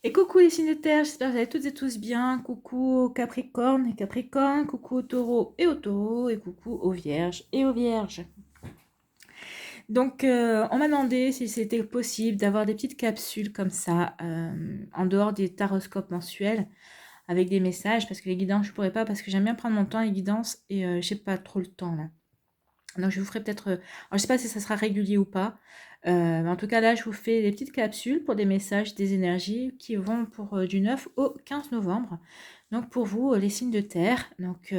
Et coucou les signes de terre, j'espère que vous allez toutes et tous bien. Coucou aux Capricornes et Capricornes, coucou aux taureaux et aux taureaux, et coucou aux vierges et aux vierges. Donc, on m'a demandé si c'était possible d'avoir des petites capsules comme ça, en dehors des taroscopes mensuels, avec des messages, parce que les guidances, je pourrais pas, parce que j'aime bien prendre mon temps, les guidances, et j'ai pas trop le temps là. Donc je vous ferai peut-être, alors je sais pas si ça sera régulier ou pas, mais en tout cas là je vous fais des petites capsules pour des messages, des énergies qui vont pour du 9 au 15 novembre. Donc pour vous, les signes de terre. Donc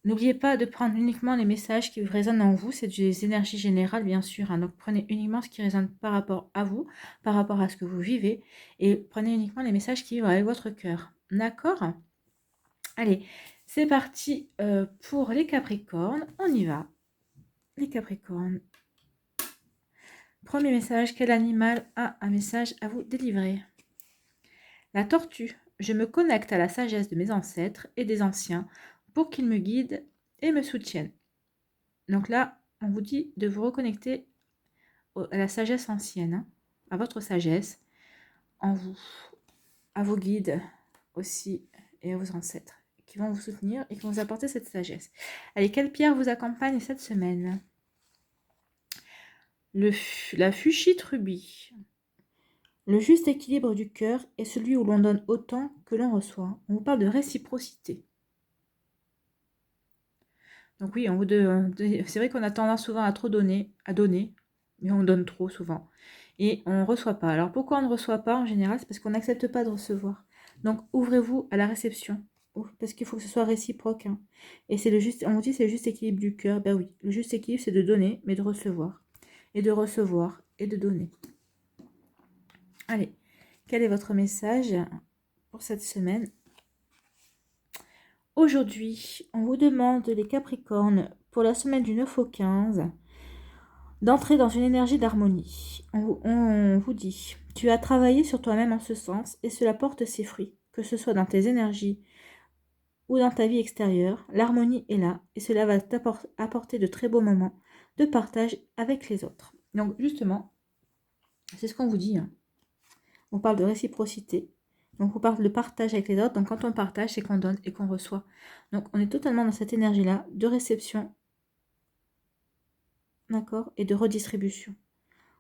n'oubliez pas de prendre uniquement les messages qui résonnent en vous, c'est des énergies générales bien sûr, hein. Donc prenez uniquement ce qui résonne par rapport à vous, par rapport à ce que vous vivez, et prenez uniquement les messages qui vont avec votre cœur. D'accord? Allez, c'est parti pour les Capricornes, on y va. Les Capricornes. Premier message, quel animal a un message à vous délivrer? La tortue. Je me connecte à la sagesse de mes ancêtres et des anciens pour qu'ils me guident et me soutiennent. Donc là, on vous dit de vous reconnecter à la sagesse ancienne, hein, à votre sagesse, en vous, à vos guides aussi et à vos ancêtres qui vont vous soutenir et qui vont vous apporter cette sagesse. Allez, quelle pierre vous accompagne cette semaine? La fuchsite rubis. Le juste équilibre du cœur est celui où l'on donne autant que l'on reçoit. On vous parle de réciprocité. Donc oui, c'est vrai qu'on a tendance souvent à trop donner, mais on donne trop souvent. Et on ne reçoit pas. Alors pourquoi on ne reçoit pas en général? C'est parce qu'on n'accepte pas de recevoir. Donc ouvrez-vous à la réception. Parce qu'il faut que ce soit réciproque, hein. Et c'est le juste, on vous dit c'est le juste équilibre du cœur. Ben oui, le juste équilibre c'est de donner, mais de recevoir. Et de recevoir et de donner. Allez, quel est votre message pour cette semaine? Aujourd'hui, on vous demande, les Capricornes, pour la semaine du 9 au 15, d'entrer dans une énergie d'harmonie. On vous dit, tu as travaillé sur toi-même en ce sens et cela porte ses fruits, que ce soit dans tes énergies ou dans ta vie extérieure. L'harmonie est là et cela va t'apporter de très beaux moments de partage avec les autres. Donc justement, c'est ce qu'on vous dit, hein. On parle de réciprocité. Donc on parle de partage avec les autres. Donc quand on partage, c'est qu'on donne et qu'on reçoit. Donc on est totalement dans cette énergie-là de réception, d'accord, et de redistribution.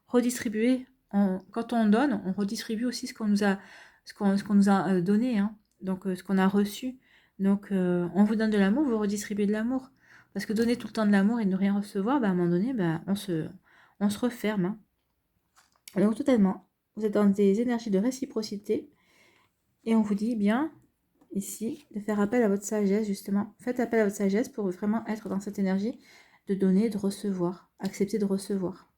Redistribuer, quand on donne, on redistribue aussi ce qu'on nous a, ce qu'on nous a donné, hein. Donc ce qu'on a reçu. Donc on vous donne de l'amour, vous redistribuez de l'amour. Parce que donner tout le temps de l'amour et ne rien recevoir, à un moment donné, on se referme, hein. Donc totalement, vous êtes dans des énergies de réciprocité. Et on vous dit bien, ici, de faire appel à votre sagesse, justement. Faites appel à votre sagesse pour vraiment être dans cette énergie de donner, de recevoir, accepter de recevoir.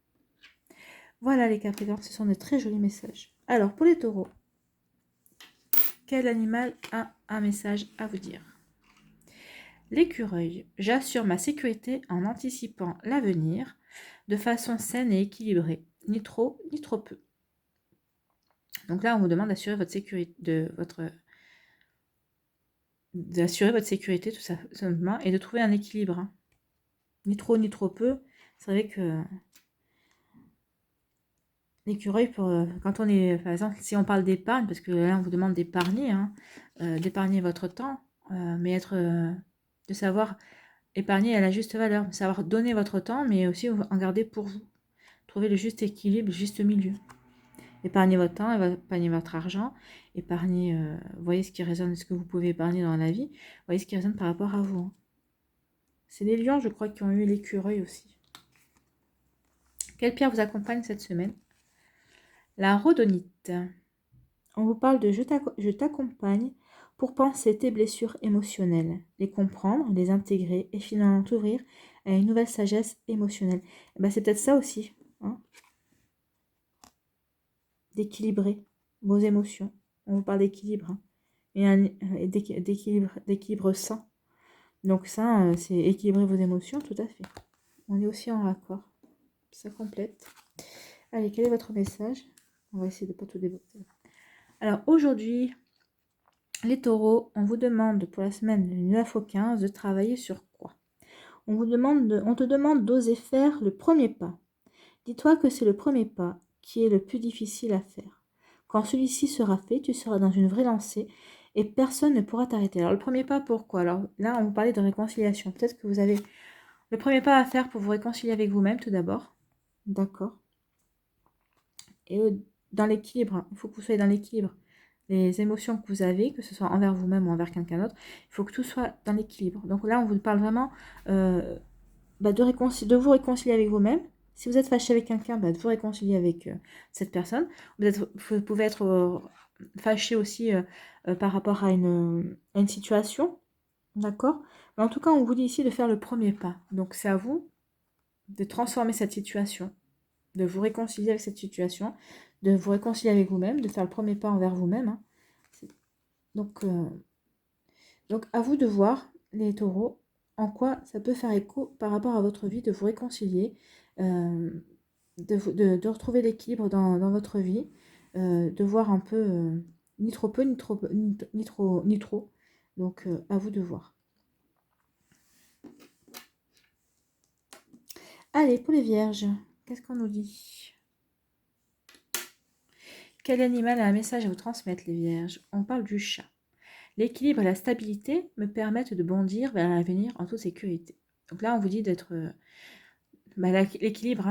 Voilà les Capricornes, ce sont de très jolis messages. Alors, pour les taureaux, quel animal a un message à vous dire? L'écureuil. J'assure ma sécurité en anticipant l'avenir de façon saine et équilibrée, ni trop peu. Donc là, on vous demande d'assurer votre sécurité, d'assurer votre sécurité tout simplement et de trouver un équilibre, hein. Ni trop peu. C'est vrai que l'écureuil, quand on est, par exemple, si on parle d'épargne, parce que là on vous demande d'épargner, hein, d'épargner votre temps, mais de savoir épargner à la juste valeur, savoir donner votre temps, mais aussi en garder pour vous. Trouver le juste équilibre, le juste milieu. Épargnez votre temps, épargnez votre argent, épargnez, voyez ce qui résonne, ce que vous pouvez épargner dans la vie, voyez ce qui résonne par rapport à vous, hein. C'est les lions, je crois, qui ont eu l'écureuil aussi. Quelle pierre vous accompagne cette semaine? La rhodonite. On vous parle de je t'accompagne pour penser tes blessures émotionnelles, les comprendre, les intégrer et finalement t'ouvrir à une nouvelle sagesse émotionnelle. Et ben, c'est peut-être ça aussi, hein, d'équilibrer vos émotions. On vous parle d'équilibre, hein, et d'équilibre sain. Donc ça, c'est équilibrer vos émotions, tout à fait. On est aussi en raccord. Ça complète. Allez, quel est votre message? On va essayer de ne pas tout déboter. Alors aujourd'hui, les taureaux, on vous demande pour la semaine du 9 au 15 de travailler sur quoi? On te demande d'oser faire le premier pas. Dis-toi que c'est le premier pas qui est le plus difficile à faire. Quand celui-ci sera fait, tu seras dans une vraie lancée et personne ne pourra t'arrêter. Alors, le premier pas, pourquoi? Alors là, on vous parlait de réconciliation. Peut-être que vous avez le premier pas à faire pour vous réconcilier avec vous-même, tout d'abord. D'accord. Et dans l'équilibre, il faut que vous soyez dans l'équilibre. Les émotions que vous avez, que ce soit envers vous-même ou envers quelqu'un d'autre, il faut que tout soit dans l'équilibre. Donc là, on vous parle vraiment de vous réconcilier avec vous-même. Si vous êtes fâché avec quelqu'un, de vous réconcilier avec cette personne. Vous pouvez être fâché aussi par rapport à une situation. D'accord? Mais en tout cas, on vous dit ici de faire le premier pas. Donc c'est à vous de transformer cette situation, de vous réconcilier avec cette situation, de vous réconcilier avec vous-même, de faire le premier pas envers vous-même. Hein. Donc à vous de voir, les taureaux, en quoi ça peut faire écho par rapport à votre vie, de vous réconcilier, de retrouver l'équilibre dans votre vie, de voir un peu ni trop peu, ni trop. Donc à vous de voir. Allez, pour les vierges, qu'est-ce qu'on nous dit? Quel animal a un message à vous transmettre, les vierges? On parle du chat. L'équilibre et la stabilité me permettent de bondir vers l'avenir en toute sécurité. Donc là, on vous dit d'être l'équilibre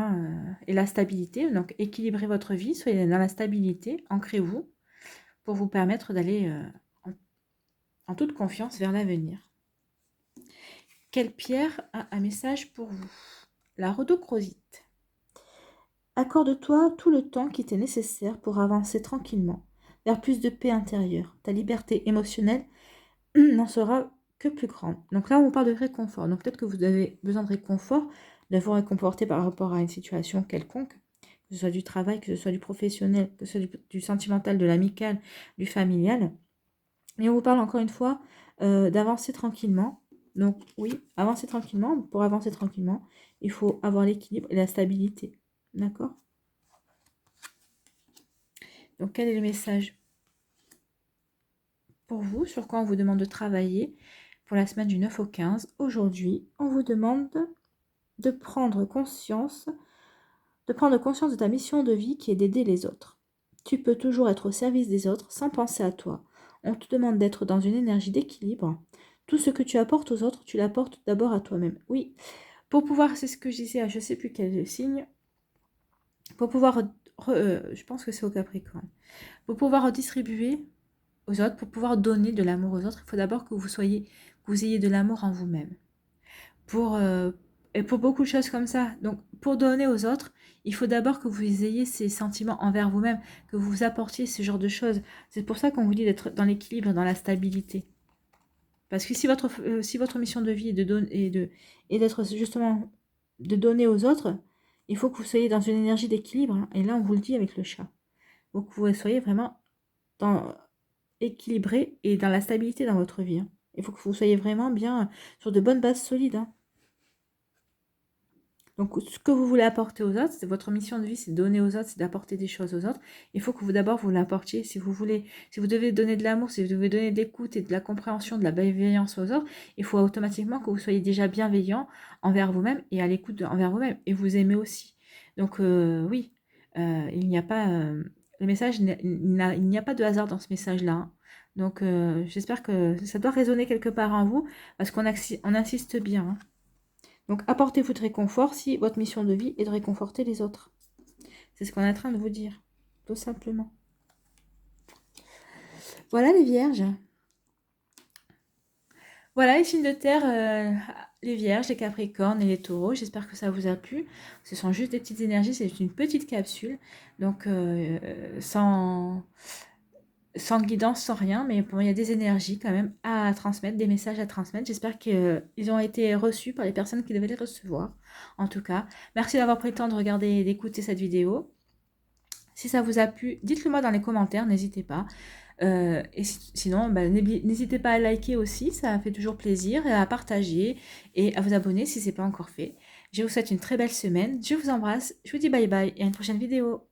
et la stabilité. Donc, équilibrez votre vie, soyez dans la stabilité, ancrez-vous pour vous permettre d'aller en toute confiance vers l'avenir. Quelle pierre a un message pour vous? La rhodochrosite. Accorde-toi tout le temps qui t'est nécessaire pour avancer tranquillement vers plus de paix intérieure. Ta liberté émotionnelle n'en sera que plus grande. Donc là, on parle de réconfort. Donc peut-être que vous avez besoin de réconfort, de vous réconforter par rapport à une situation quelconque, que ce soit du travail, que ce soit du professionnel, que ce soit du sentimental, de l'amical, du familial. Et on vous parle encore une fois d'avancer tranquillement. Donc oui, avancer tranquillement. Pour avancer tranquillement, il faut avoir l'équilibre et la stabilité. D'accord? Donc quel est le message pour vous? Sur quoi on vous demande de travailler pour la semaine du 9 au 15? Aujourd'hui, on vous demande de prendre conscience de ta mission de vie qui est d'aider les autres. Tu peux toujours être au service des autres sans penser à toi. On te demande d'être dans une énergie d'équilibre. Tout ce que tu apportes aux autres, tu l'apportes d'abord à toi-même. Oui, pour pouvoir, c'est ce que je disais à je ne sais plus quel signe, pour pouvoir, je pense que c'est au Capricorne, pour pouvoir redistribuer aux autres, pour pouvoir donner de l'amour aux autres, il faut d'abord que vous ayez de l'amour en vous-même. Et pour beaucoup de choses comme ça. Donc, pour donner aux autres, il faut d'abord que vous ayez ces sentiments envers vous-même, que vous apportiez ce genre de choses. C'est pour ça qu'on vous dit d'être dans l'équilibre, dans la stabilité. Parce que si votre mission de vie est d'être justement de donner aux autres, il faut que vous soyez dans une énergie d'équilibre. Hein. Et là, on vous le dit avec le chat. Il faut que vous soyez vraiment équilibré et dans la stabilité dans votre vie. Hein. Il faut que vous soyez vraiment bien sur de bonnes bases solides. Hein. Donc, ce que vous voulez apporter aux autres, c'est votre mission de vie, c'est donner aux autres, c'est d'apporter des choses aux autres. Il faut que d'abord vous l'apportiez. Si vous devez donner de l'amour, si vous devez donner de l'écoute et de la compréhension, de la bienveillance aux autres, il faut automatiquement que vous soyez déjà bienveillant envers vous-même et à l'écoute envers vous-même. Et vous aimez aussi. Donc, oui, il n'y a pas... le message, il n'y a pas de hasard dans ce message-là. Hein. Donc, j'espère que ça doit résonner quelque part en vous, parce qu'on insiste bien. Hein. Donc, apportez votre réconfort si votre mission de vie est de réconforter les autres. C'est ce qu'on est en train de vous dire, tout simplement. Voilà les vierges. Voilà les signes de terre, les vierges, les capricornes et les taureaux. J'espère que ça vous a plu. Ce sont juste des petites énergies, c'est une petite capsule. Donc, sans guidance, sans rien, mais bon, il y a des énergies quand même à transmettre, des messages à transmettre. J'espère qu'ils ont été reçus par les personnes qui devaient les recevoir. En tout cas, merci d'avoir pris le temps de regarder et d'écouter cette vidéo. Si ça vous a plu, dites-le moi dans les commentaires, n'hésitez pas. Et sinon, n'hésitez pas à liker aussi, ça fait toujours plaisir, et à partager et à vous abonner si ce n'est pas encore fait. Je vous souhaite une très belle semaine, je vous embrasse, je vous dis bye bye et à une prochaine vidéo.